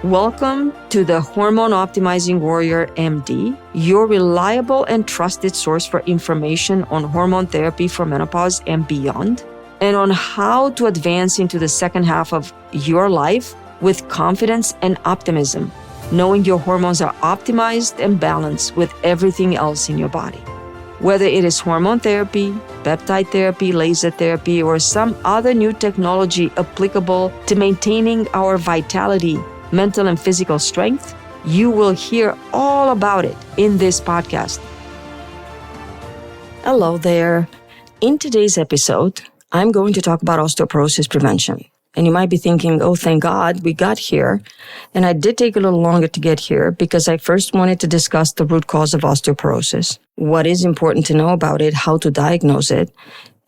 Welcome to the Hormone Optimizing Warrior MD, your reliable and trusted source for information on hormone therapy for menopause and beyond, and on how to advance into the second half of your life with confidence and optimism, knowing your hormones are optimized and balanced with everything else in your body. Whether it is hormone therapy, peptide therapy, laser therapy, or some other new technology applicable to maintaining our vitality, mental and physical strength, you will hear all about it in this podcast. Hello there. In today's episode, I'm going to talk about osteoporosis prevention. And you might be thinking, oh, thank God we got here. And I did take a little longer to get here because I first wanted to discuss the root cause of osteoporosis, what is important to know about it, how to diagnose it,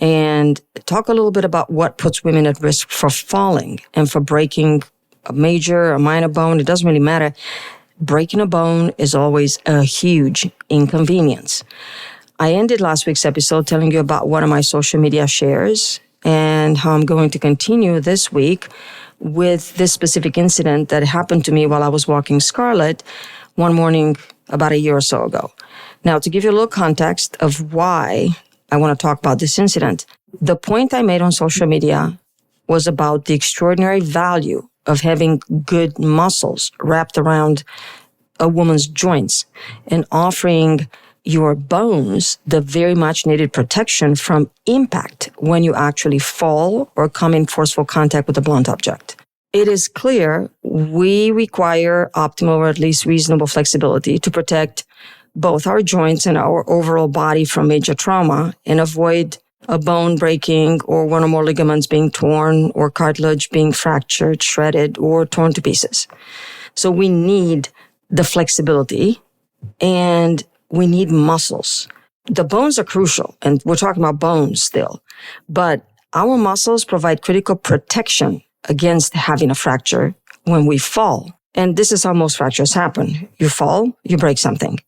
and talk a little bit about what puts women at risk for falling and for breaking a major or minor bone. It doesn't really matter. Breaking a bone is always a huge inconvenience. I ended last week's episode telling you about one of my social media shares and how I'm going to continue this week with this specific incident that happened to me while I was walking Scarlett one morning about a year or so ago. Now, to give you a little context of why I want to talk about this incident, the point I made on social media was about the extraordinary value of having good muscles wrapped around a woman's joints and offering your bones the very much needed protection from impact when you actually fall or come in forceful contact with a blunt object. It is clear we require optimal or at least reasonable flexibility to protect both our joints and our overall body from major trauma and avoid a bone breaking or one or more ligaments being torn or cartilage being fractured, shredded, or torn to pieces. So we need the flexibility and we need muscles. The bones are crucial, and we're talking about bones still, but our muscles provide critical protection against having a fracture when we fall. And this is how most fractures happen. You fall, you break something.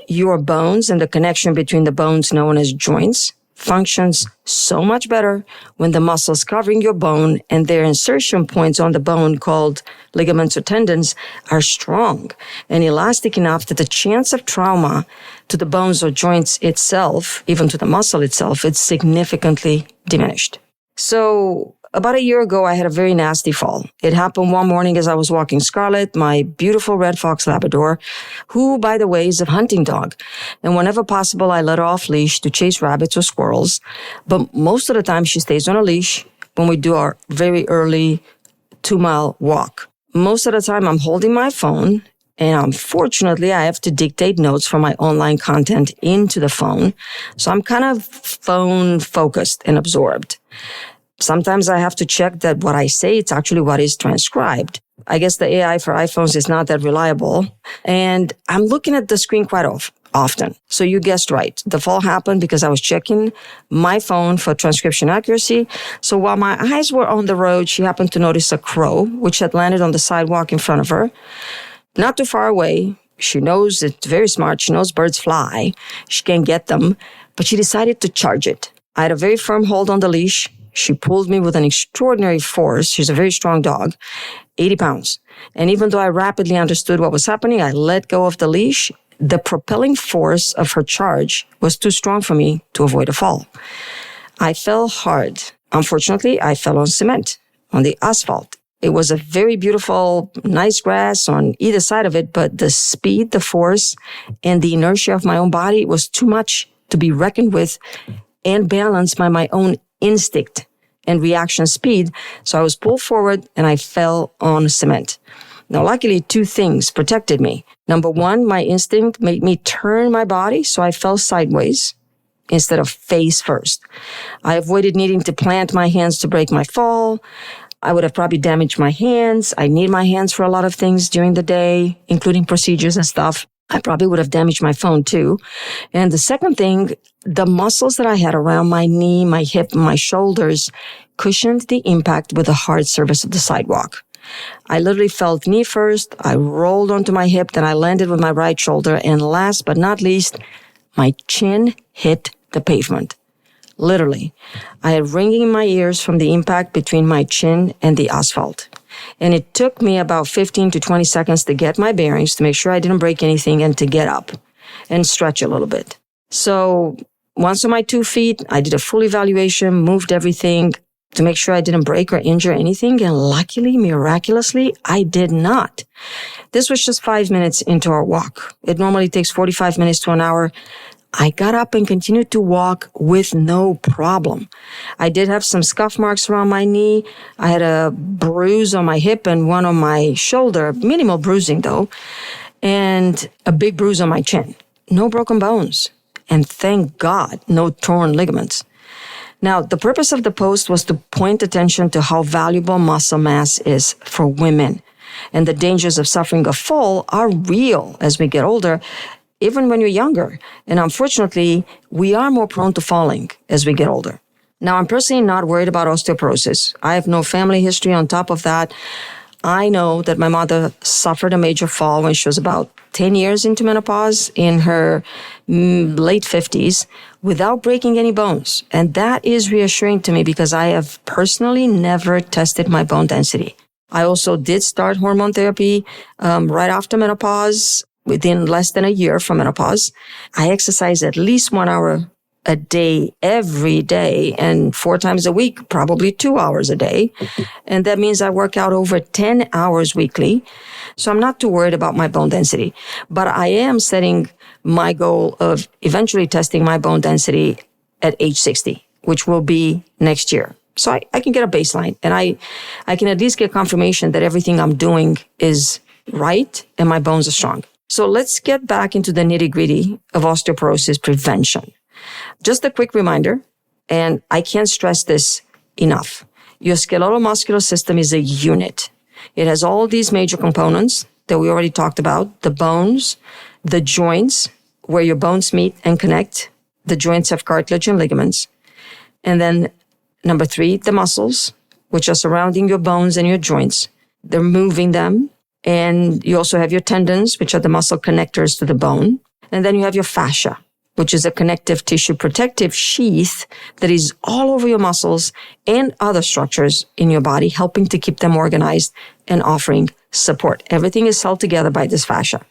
Your bones and the connection between the bones known as joints functions so much better when the muscles covering your bone and their insertion points on the bone called ligaments or tendons are strong and elastic enough that the chance of trauma to the bones or joints itself, even to the muscle itself, is significantly diminished. So about a year ago, I had a very nasty fall. It happened one morning as I was walking Scarlett, my beautiful red fox Labrador, who, by the way, is a hunting dog. And whenever possible, I let her off leash to chase rabbits or squirrels. But most of the time, she stays on a leash when we do our very early 2-mile walk. Most of the time, I'm holding my phone. And unfortunately, I have to dictate notes for my online content into the phone. So I'm kind of phone focused and absorbed. Sometimes I have to check that what I say, it's actually what is transcribed. I guess the AI for iPhones is not that reliable. And I'm looking at the screen quite often. So you guessed right. The fall happened because I was checking my phone for transcription accuracy. So while my eyes were on the road, she happened to notice a crow, which had landed on the sidewalk in front of her. Not too far away. She knows it's very smart. She knows birds fly. She can't get them. But she decided to charge it. I had a very firm hold on the leash. She pulled me with an extraordinary force. She's a very strong dog, 80 pounds. And even though I rapidly understood what was happening, I let go of the leash. The propelling force of her charge was too strong for me to avoid a fall. I fell hard. Unfortunately, I fell on cement, on the asphalt. It was a very beautiful, nice grass on either side of it, but the speed, the force, and the inertia of my own body was too much to be reckoned with and balanced by my own instinct and reaction speed. So I was pulled forward and I fell on cement. Now, luckily, 2 things protected me. Number 1, my instinct made me turn my body, so I fell sideways instead of face first. I avoided needing to plant my hands to break my fall. I would have probably damaged my hands. I need my hands for a lot of things during the day, including procedures and stuff. I probably would have damaged my phone too. And the second thing, the muscles that I had around my knee, my hip, and my shoulders cushioned the impact with the hard surface of the sidewalk. I literally felt knee first. I rolled onto my hip, then I landed with my right shoulder. And last but not least, my chin hit the pavement. Literally. I had ringing in my ears from the impact between my chin and the asphalt. And it took me about 15 to 20 seconds to get my bearings, to make sure I didn't break anything, and to get up and stretch a little bit. So once on my 2 feet, I did a full evaluation, moved everything to make sure I didn't break or injure anything. And luckily, miraculously, I did not. This was just 5 minutes into our walk. It normally takes 45 minutes to an hour. I got up and continued to walk with no problem. I did have some scuff marks around my knee. I had a bruise on my hip and one on my shoulder, minimal bruising though, and a big bruise on my chin. No broken bones. And thank God, no torn ligaments. Now, the purpose of the post was to point attention to how valuable muscle mass is for women. And the dangers of suffering a fall are real as we get older, even when you're younger. And unfortunately, we are more prone to falling as we get older. Now, I'm personally not worried about osteoporosis. I have no family history on top of that. I know that my mother suffered a major fall when she was about 10 years into menopause in her late 50s without breaking any bones. And that is reassuring to me because I have personally never tested my bone density. I also did start hormone therapy right after menopause, within less than a year from menopause. I exercise at least 1 hour a day, every day, and 4 times a week, probably 2 hours a day. And that means I work out over 10 hours weekly. So I'm not too worried about my bone density, but I am setting my goal of eventually testing my bone density at age 60, which will be next year. So I can get a baseline and I can at least get confirmation that everything I'm doing is right and my bones are strong. So let's get back into the nitty-gritty of osteoporosis prevention. Just a quick reminder, and I can't stress this enough. Your skeletal muscular system is a unit. It has all these major components that we already talked about, the bones, the joints, where your bones meet and connect. The joints have cartilage and ligaments. And then number 3, the muscles, which are surrounding your bones and your joints. They're moving them. And you also have your tendons, which are the muscle connectors to the bone. And then you have your fascia, which is a connective tissue protective sheath that is all over your muscles and other structures in your body, helping to keep them organized and offering support. Everything is held together by this fascia.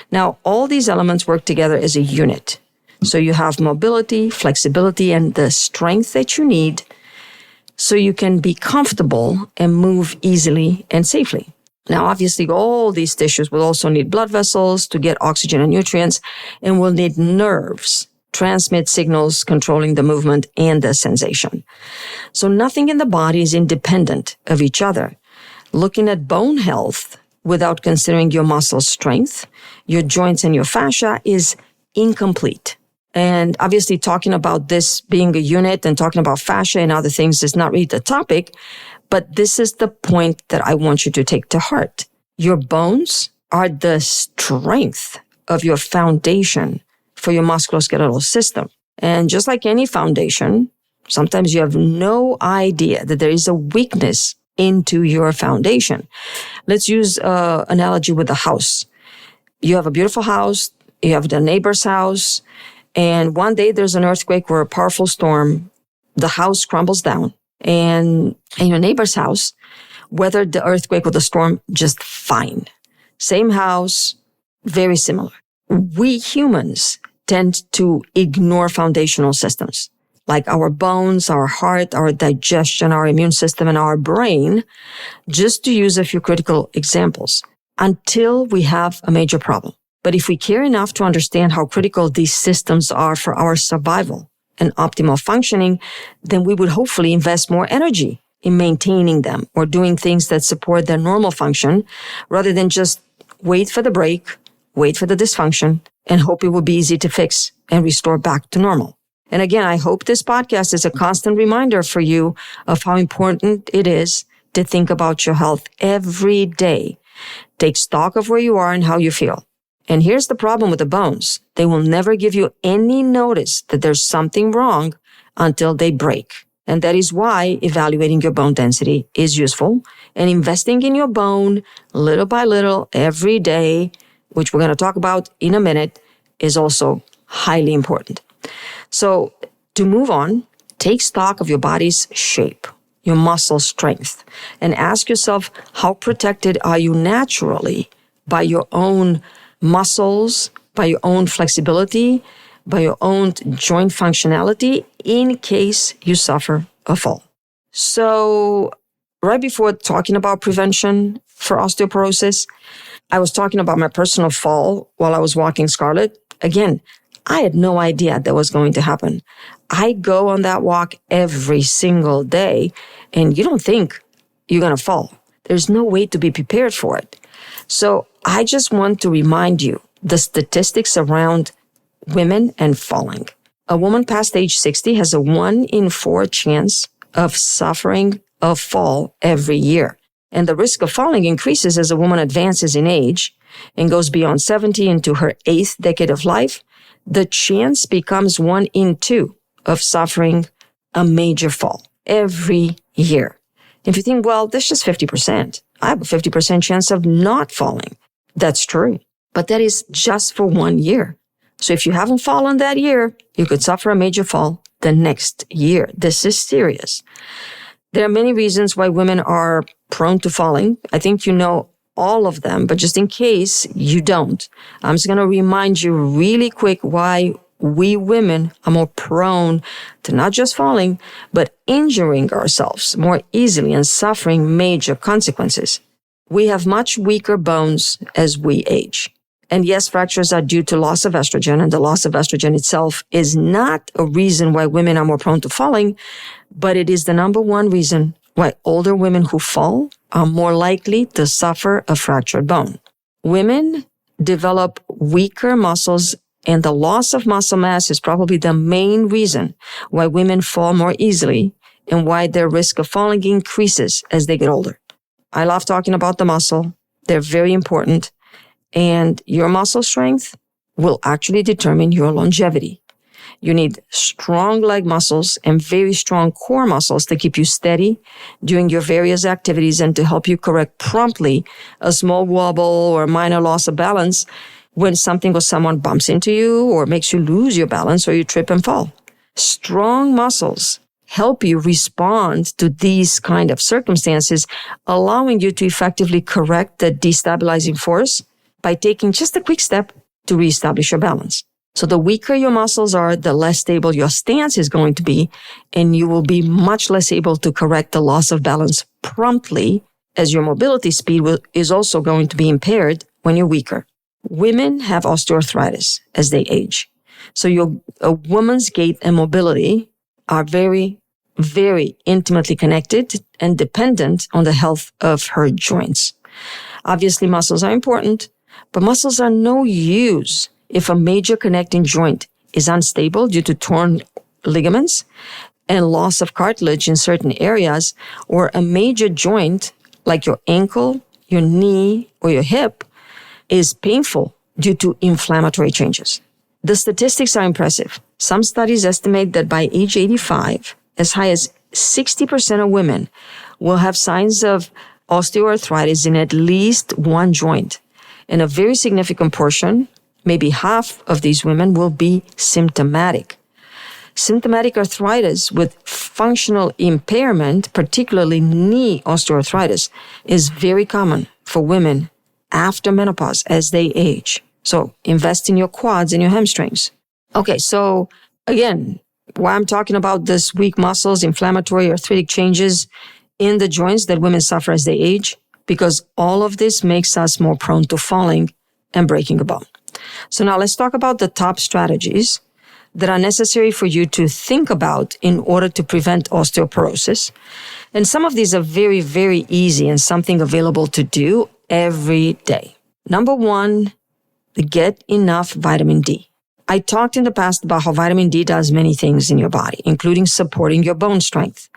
Now, all these elements work together as a unit. So you have mobility, flexibility, and the strength that you need so you can be comfortable and move easily and safely. Now, obviously, all these tissues will also need blood vessels to get oxygen and nutrients, and will need nerves, transmit signals controlling the movement and the sensation. So nothing in the body is independent of each other. Looking at bone health without considering your muscle strength, your joints, and your fascia is incomplete. And obviously, talking about this being a unit and talking about fascia and other things is not really the topic, but this is the point that I want you to take to heart. Your bones are the strength of your foundation for your musculoskeletal system. And just like any foundation, sometimes you have no idea that there is a weakness into your foundation. Let's use an analogy with a house. You have a beautiful house, you have the neighbor's house, and one day there's an earthquake or a powerful storm, the house crumbles down. And in your neighbor's house, weathered the earthquake or the storm just fine. Same house, very similar. We humans tend to ignore foundational systems like our bones, our heart, our digestion, our immune system, and our brain, just to use a few critical examples, until we have a major problem. But if we care enough to understand how critical these systems are for our survival and optimal functioning, then we would hopefully invest more energy in maintaining them or doing things that support their normal function rather than just wait for the break, wait for the dysfunction, and hope it will be easy to fix and restore back to normal. And again, I hope this podcast is a constant reminder for you of how important it is to think about your health every day. Take stock of where you are and how you feel. And here's the problem with the bones. They will never give you any notice that there's something wrong until they break. And that is why evaluating your bone density is useful, and investing in your bone little by little every day, which we're going to talk about in a minute, is also highly important. So to move on, take stock of your body's shape. your muscle strength and ask yourself, how protected are you naturally by your own muscles, by your own flexibility, by your own joint functionality in case you suffer a fall. So right before talking about prevention for osteoporosis, I was talking about my personal fall while I was walking Scarlett. Again, I had no idea that was going to happen. I go on that walk every single day, and you don't think you're going to fall. There's no way to be prepared for it. So I just want to remind you the statistics around women and falling. A woman past age 60 has a 1 in 4 chance of suffering a fall every year. And the risk of falling increases as a woman advances in age and goes beyond 70 into her 8th decade of life. The chance becomes 1 in 2 of suffering a major fall every year. If you think, well, that's just 50%. I have a 50% chance of not falling. That's true. But that is just for 1 year. So if you haven't fallen that year, you could suffer a major fall the next year. This is serious. There are many reasons why women are prone to falling. I think you know all of them, but just in case you don't, I'm just going to remind you really quick why we women are more prone to not just falling, but injuring ourselves more easily and suffering major consequences. We have much weaker bones as we age. And yes, fractures are due to loss of estrogen, and the loss of estrogen itself is not a reason why women are more prone to falling, but it is the number one reason why older women who fall are more likely to suffer a fractured bone. Women develop weaker muscles, and the loss of muscle mass is probably the main reason why women fall more easily and why their risk of falling increases as they get older. I love talking about the muscle. They're very important. And your muscle strength will actually determine your longevity. You need strong leg muscles and very strong core muscles to keep you steady during your various activities and to help you correct promptly a small wobble or minor loss of balance when something or someone bumps into you or makes you lose your balance or you trip and fall. Strong muscles help you respond to these kind of circumstances, allowing you to effectively correct the destabilizing force by taking just a quick step to reestablish your balance. So the weaker your muscles are, the less stable your stance is going to be, and you will be much less able to correct the loss of balance promptly, as your mobility speed is also going to be impaired when you're weaker. Women have osteoarthritis as they age. So a woman's gait and mobility are very, very intimately connected and dependent on the health of her joints. Obviously, muscles are important, but muscles are no use if a major connecting joint is unstable due to torn ligaments and loss of cartilage in certain areas, or a major joint like your ankle, your knee, or your hip is painful due to inflammatory changes. The statistics are impressive. Some studies estimate that by age 85, as high as 60% of women will have signs of osteoarthritis in at least one joint. And a very significant portion, maybe half of these women, will be symptomatic. Symptomatic arthritis with functional impairment, particularly knee osteoarthritis, is very common for women after menopause as they age. So invest in your quads and your hamstrings. Okay, so again, why I'm talking about this weak muscles, inflammatory arthritic changes in the joints that women suffer as they age, because all of this makes us more prone to falling and breaking a bone. So now let's talk about the top strategies that are necessary for you to think about in order to prevent osteoporosis. And some of these are very, very easy and something available to do every day. Number one, get enough vitamin D. I talked in the past about how vitamin D does many things in your body, including supporting your bone strength.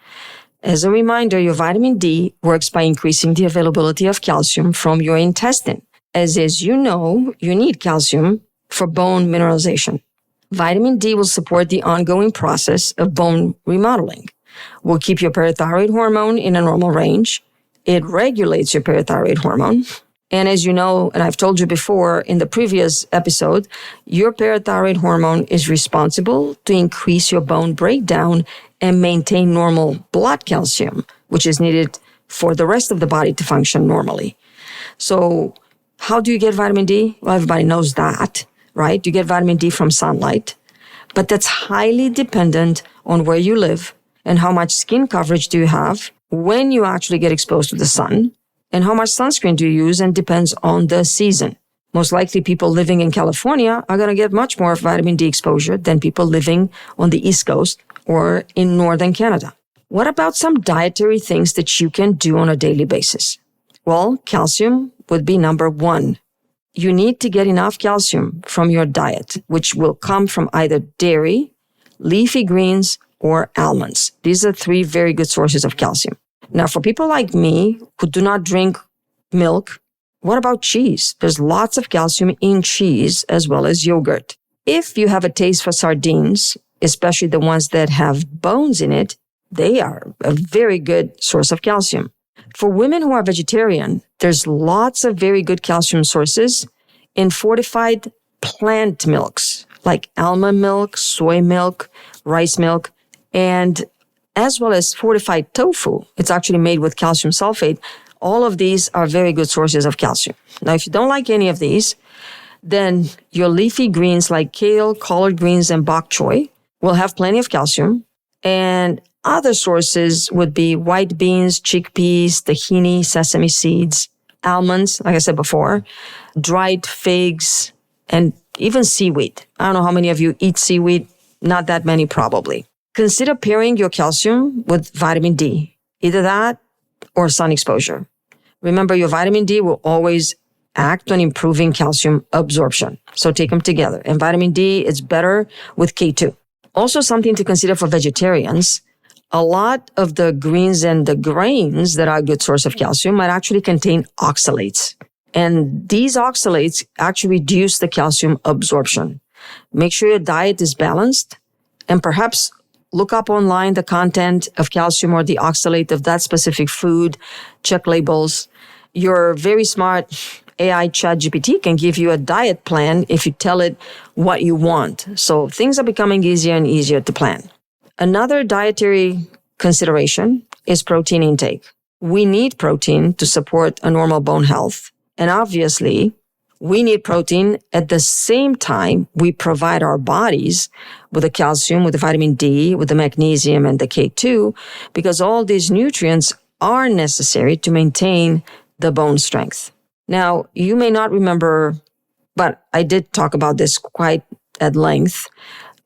As a reminder, your vitamin D works by increasing the availability of calcium from your intestine. As you know, you need calcium for bone mineralization. Vitamin D will support the ongoing process of bone remodeling, will keep your parathyroid hormone in a normal range. It regulates your parathyroid hormone. And as you know, and I've told you before in the previous episode, your parathyroid hormone is responsible to increase your bone breakdown and maintain normal blood calcium, which is needed for the rest of the body to function normally. So how do you get vitamin D? Well, everybody knows that, right? You get vitamin D from sunlight, but that's highly dependent on where you live and how much skin coverage do you have when you actually get exposed to the sun and how much sunscreen do you use, and depends on the season. Most likely people living in California are going to get much more vitamin D exposure than people living on the East Coast or in northern Canada. What about some dietary things that you can do on a daily basis? Well, calcium would be number one. You need to get enough calcium from your diet, which will come from either dairy, leafy greens, or almonds. These are three very good sources of calcium. Now, for people like me who do not drink milk, what about cheese? There's lots of calcium in cheese as well as yogurt. If you have a taste for sardines, especially the ones that have bones in it, they are a very good source of calcium. For women who are vegetarian, there's lots of very good calcium sources in fortified plant milks, like almond milk, soy milk, rice milk, and as well as fortified tofu. It's actually made with calcium sulfate. All of these are very good sources of calcium. Now, if you don't like any of these, then your leafy greens like kale, collard greens, and bok choy will have plenty of calcium. And other sources would be white beans, chickpeas, tahini, sesame seeds, almonds, like I said before, dried figs, and even seaweed. I don't know how many of you eat seaweed. Not that many, probably. Consider pairing your calcium with vitamin D, either that or sun exposure. Remember, your vitamin D will always act on improving calcium absorption. So take them together. And vitamin D is better with K2. Also, something to consider for vegetarians, a lot of the greens and the grains that are a good source of calcium might actually contain oxalates. And these oxalates actually reduce the calcium absorption. Make sure your diet is balanced, and perhaps look up online the content of calcium or the oxalate of that specific food. Check labels. Your very smart AI ChatGPT can give you a diet plan if you tell it what you want. So things are becoming easier and easier to plan. Another dietary consideration is protein intake. We need protein to support a normal bone health. And obviously, we need protein at the same time we provide our bodies with the calcium, with the vitamin D, with the magnesium, and the K2, because all these nutrients are necessary to maintain the bone strength. Now, you may not remember, but I did talk about this quite at length.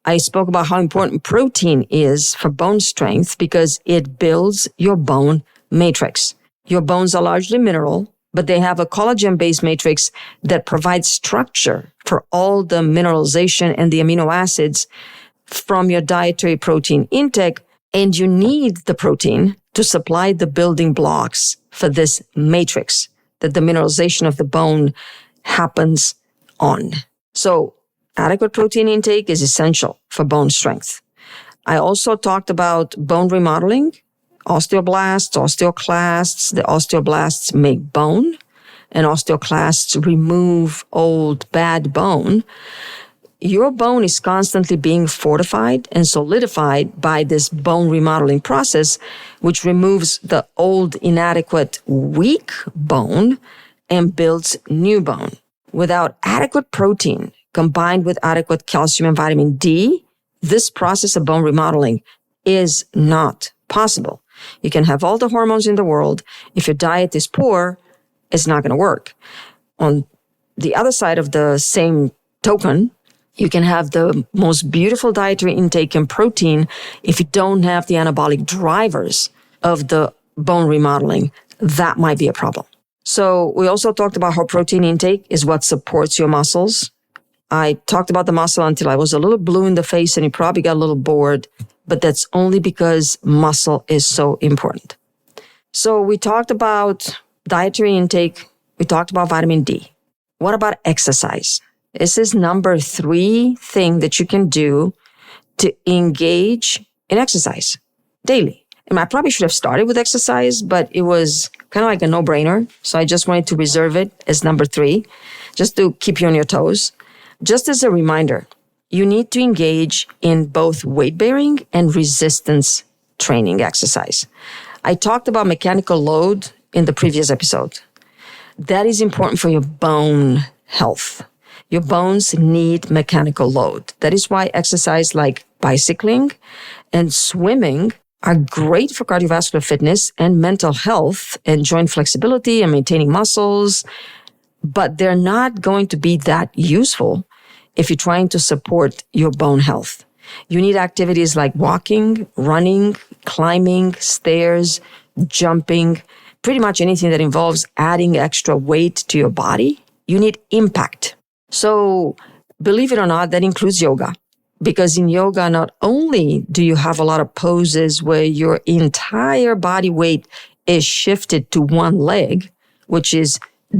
I spoke about how important protein is for bone strength because it builds your bone matrix. Your bones are largely mineral, but they have a collagen-based matrix that provides structure for all the mineralization and the amino acids from your dietary protein intake. And you need the protein to supply the building blocks for this matrix that the mineralization of the bone happens on. So adequate protein intake is essential for bone strength. I also talked about bone remodeling, osteoblasts, osteoclasts. The osteoblasts make bone, and osteoclasts remove old, bad bone. Your bone is constantly being fortified and solidified by this bone remodeling process, which removes the old, inadequate, weak bone and builds new bone. Without adequate protein combined with adequate calcium and vitamin D, this process of bone remodeling is not possible. You can have all the hormones in the world. If your diet is poor, it's not going to work. On the other side of the same token, you can have the most beautiful dietary intake and protein. If you don't have the anabolic drivers of the bone remodeling, that might be a problem. So we also talked about how protein intake is what supports your muscles. I talked about the muscle until I was a little blue in the face and you probably got a little bored, but that's only because muscle is so important. So we talked about dietary intake. We talked about vitamin D. What about exercise? This is number 3 thing that you can do to engage in exercise daily. And I probably should have started with exercise, but it was kind of like a no-brainer. So I just wanted to reserve it as number 3, just to keep you on your toes. Just as a reminder, you need to engage in both weight-bearing and resistance training exercise. I talked about mechanical load in the previous episode. That is important for your bone health. Your bones need mechanical load. That is why exercise like bicycling and swimming are great for cardiovascular fitness and mental health and joint flexibility and maintaining muscles, but they're not going to be that useful if you're trying to support your bone health. You need activities like walking, running, climbing, stairs, jumping, pretty much anything that involves adding extra weight to your body. You need impact. So believe it or not, that includes yoga. Because in yoga, not only do you have a lot of poses where your entire body weight is shifted to one leg, which is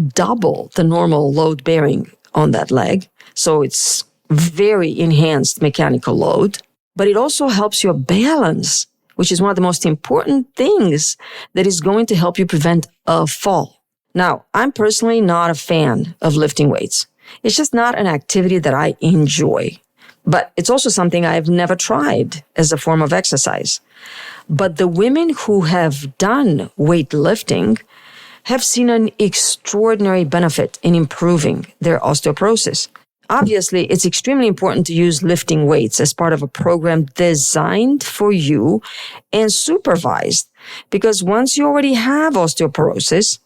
double the normal load bearing on that leg. So it's very enhanced mechanical load, but it also helps your balance, which is one of the most important things that is going to help you prevent a fall. Now, I'm personally not a fan of lifting weights. It's just not an activity that I enjoy, but it's also something I've never tried as a form of exercise. But the women who have done weightlifting have seen an extraordinary benefit in improving their osteoporosis. Obviously, it's extremely important to use lifting weights as part of a program designed for you and supervised, because once you already have osteoporosis,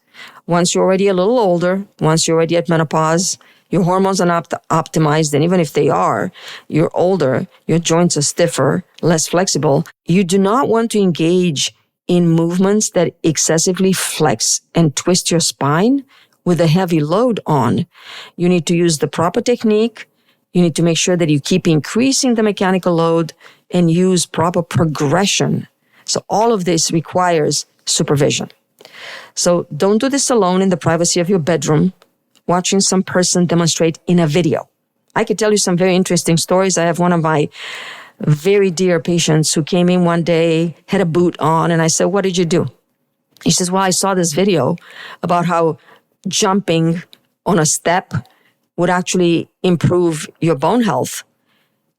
once you're already a little older, once you're already at menopause, your hormones are not optimized, and even if they are, you're older, your joints are stiffer, less flexible. You do not want to engage in movements that excessively flex and twist your spine with a heavy load on. You need to use the proper technique. You need to make sure that you keep increasing the mechanical load and use proper progression. So all of this requires supervision. So don't do this alone in the privacy of your bedroom, watching some person demonstrate in a video. I could tell you some very interesting stories. I have one of my very dear patients who came in one day, had a boot on, and I said, "What did you do?" He says, "Well, I saw this video about how jumping on a step would actually improve your bone health.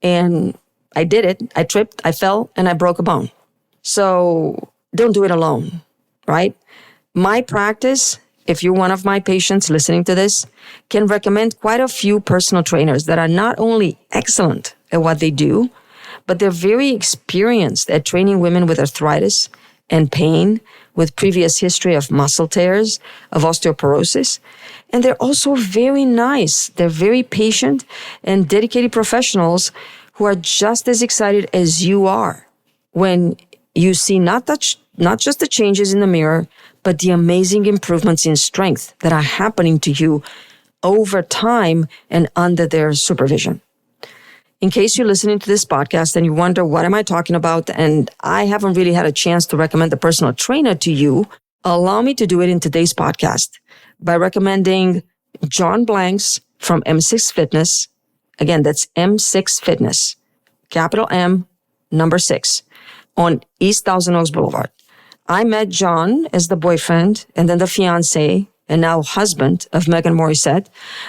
And I did it. I tripped, I fell, and I broke a bone." So don't do it alone, right? My practice, if you're one of my patients listening to this, can recommend quite a few personal trainers that are not only excellent at what they do, but they're very experienced at training women with arthritis and pain, with previous history of muscle tears, of osteoporosis. And they're also very nice. They're very patient and dedicated professionals who are just as excited as you are when you see not just the changes in the mirror, but the amazing improvements in strength that are happening to you over time and under their supervision. In case you're listening to this podcast and you wonder, what am I talking about? And I haven't really had a chance to recommend a personal trainer to you, allow me to do it in today's podcast by recommending John Blanks from M6 Fitness. Again, that's M6 Fitness, capital M, number 6, on East Thousand Oaks Boulevard. I met John as the boyfriend and then the fiance and now husband of Megan Morissette,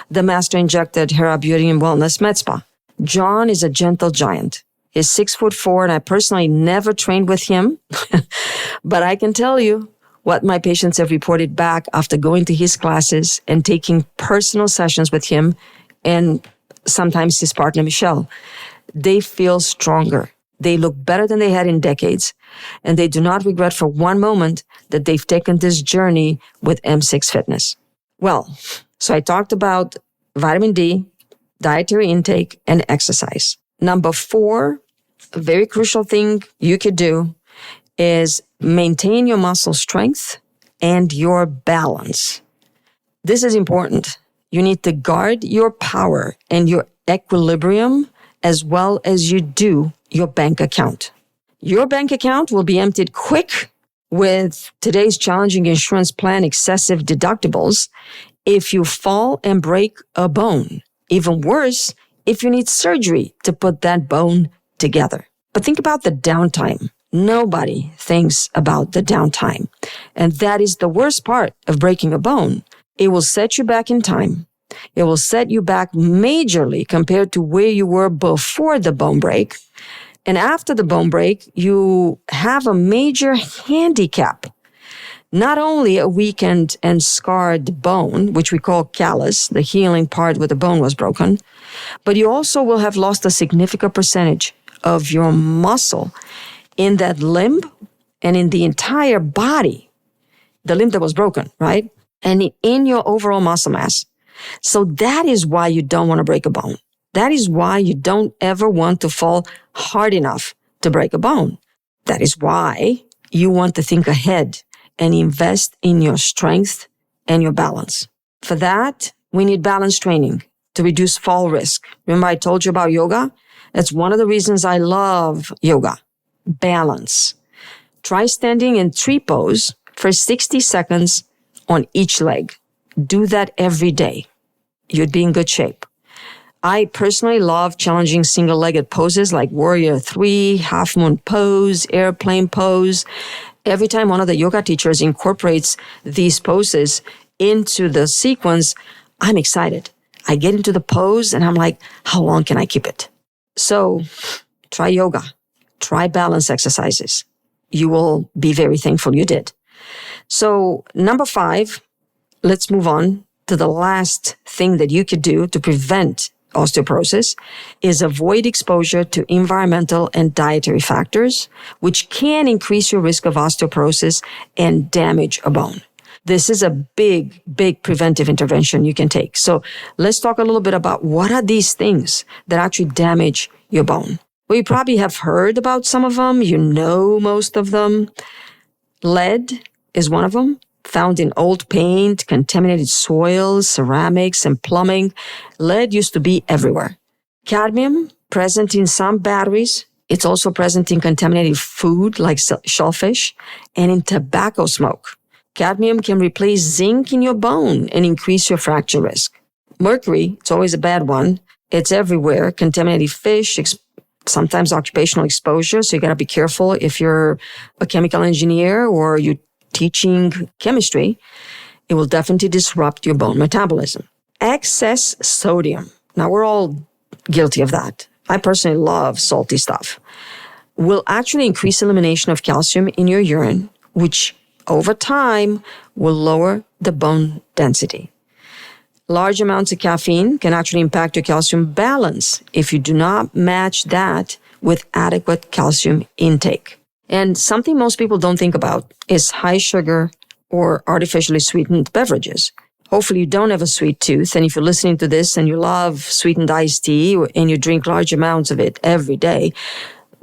the master injector at Hera Beauty and Wellness Med Spa. John is a gentle giant. He's 6'4", and I personally never trained with him, but I can tell you what my patients have reported back after going to his classes and taking personal sessions with him and sometimes his partner, Michelle. They feel stronger. They look better than they had in decades, and they do not regret for one moment that they've taken this journey with M6 Fitness. Well, so I talked about vitamin D, dietary intake, and exercise. Number 4, a very crucial thing you could do is maintain your muscle strength and your balance. This is important. You need to guard your power and your equilibrium as well as you do your bank account. Your bank account will be emptied quick with today's challenging insurance plan excessive deductibles if you fall and break a bone. Even worse, if you need surgery to put that bone together. But think about the downtime. Nobody thinks about the downtime. And that is the worst part of breaking a bone. It will set you back in time. It will set you back majorly compared to where you were before the bone break. And after the bone break, you have a major handicap. Not only a weakened and scarred bone, which we call callus, the healing part where the bone was broken, but you also will have lost a significant percentage of your muscle in that limb and in the entire body, the limb that was broken, right? And in your overall muscle mass. So that is why you don't want to break a bone. That is why you don't ever want to fall hard enough to break a bone. That is why you want to think ahead and invest in your strength and your balance. For that, we need balance training to reduce fall risk. Remember I told you about yoga? That's one of the reasons I love yoga. Balance. Try standing in tree pose for 60 seconds on each leg. Do that every day. You'd be in good shape. I personally love challenging single-legged poses like Warrior 3, Half Moon Pose, Airplane Pose. Every time one of the yoga teachers incorporates these poses into the sequence, I'm excited. I get into the pose and I'm like, how long can I keep it? So try yoga. Try balance exercises. You will be very thankful you did. So number 5, let's move on to the last thing that you could do to prevent osteoporosis is avoid exposure to environmental and dietary factors, which can increase your risk of osteoporosis and damage a bone. This is a big, big preventive intervention you can take. So let's talk a little bit about what are these things that actually damage your bone. Well, you probably have heard about some of them. You know most of them. Lead is one of them. Found in old paint, contaminated soils, ceramics, and plumbing. Lead used to be everywhere. Cadmium, present in some batteries. It's also present in contaminated food like shellfish and in tobacco smoke. Cadmium can replace zinc in your bone and increase your fracture risk. Mercury, it's always a bad one. It's everywhere. Contaminated fish, sometimes occupational exposure. So you got to be careful if you're a chemical engineer or you teaching chemistry, it will definitely disrupt your bone metabolism. Excess sodium. Now, we're all guilty of that. I personally love salty stuff. Will actually increase elimination of calcium in your urine, which over time will lower the bone density. Large amounts of caffeine can actually impact your calcium balance if you do not match that with adequate calcium intake. And something most people don't think about is high sugar or artificially sweetened beverages. Hopefully you don't have a sweet tooth. And if you're listening to this and you love sweetened iced tea and you drink large amounts of it every day,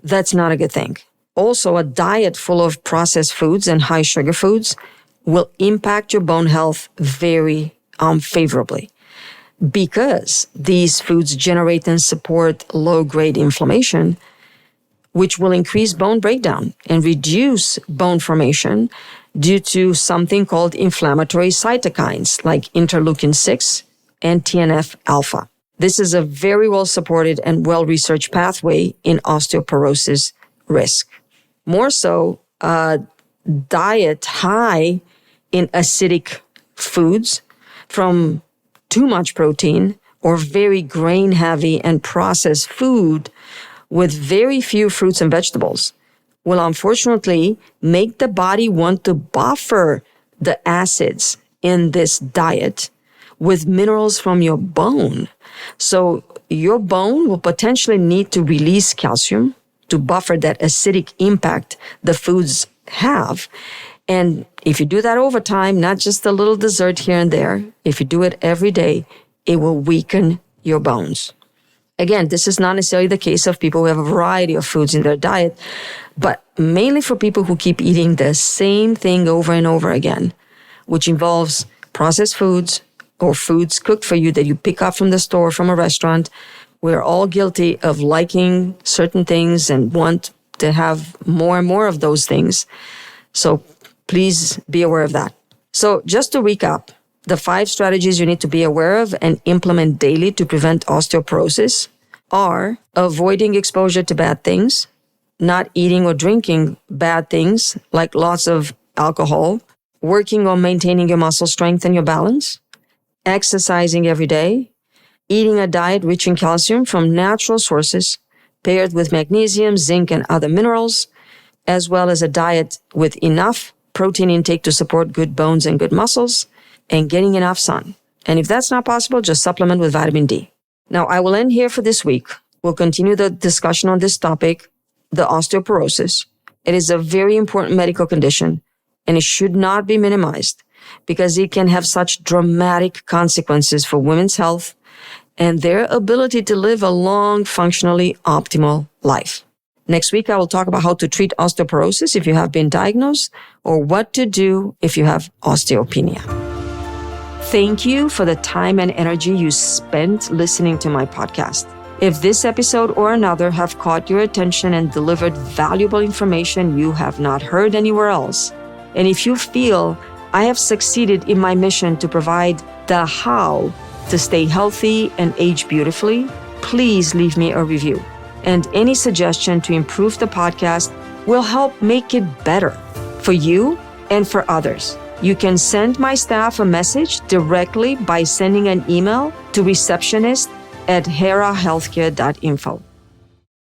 that's not a good thing. Also, a diet full of processed foods and high sugar foods will impact your bone health very unfavorably because these foods generate and support low-grade inflammation, which will increase bone breakdown and reduce bone formation due to something called inflammatory cytokines like interleukin-6 and TNF-alpha. This is a very well-supported and well-researched pathway in osteoporosis risk. More so, a diet high in acidic foods from too much protein or very grain-heavy and processed food with very few fruits and vegetables will unfortunately make the body want to buffer the acids in this diet with minerals from your bone. So your bone will potentially need to release calcium to buffer that acidic impact the foods have. And if you do that over time, not just a little dessert here and there, if you do it every day, it will weaken your bones. Again, this is not necessarily the case of people who have a variety of foods in their diet, but mainly for people who keep eating the same thing over and over again, which involves processed foods or foods cooked for you that you pick up from the store, from a restaurant. We're all guilty of liking certain things and want to have more and more of those things. So please be aware of that. So just to recap, the 5 strategies you need to be aware of and implement daily to prevent osteoporosis are avoiding exposure to bad things, not eating or drinking bad things like lots of alcohol, working on maintaining your muscle strength and your balance, exercising every day, eating a diet rich in calcium from natural sources, paired with magnesium, zinc, and other minerals, as well as a diet with enough protein intake to support good bones and good muscles, and getting enough sun. And if that's not possible, just supplement with vitamin D. Now, I will end here for this week. We'll continue the discussion on this topic, the osteoporosis. It is a very important medical condition, and it should not be minimized because it can have such dramatic consequences for women's health and their ability to live a long, functionally optimal life. Next week, I will talk about how to treat osteoporosis if you have been diagnosed or what to do if you have osteopenia. Thank you for the time and energy you spent listening to my podcast. If this episode or another have caught your attention and delivered valuable information you have not heard anywhere else, and if you feel I have succeeded in my mission to provide the how to stay healthy and age beautifully, please leave me a review. And any suggestion to improve the podcast will help make it better for you and for others. You can send my staff a message directly by sending an email to receptionist@herahealthcare.info.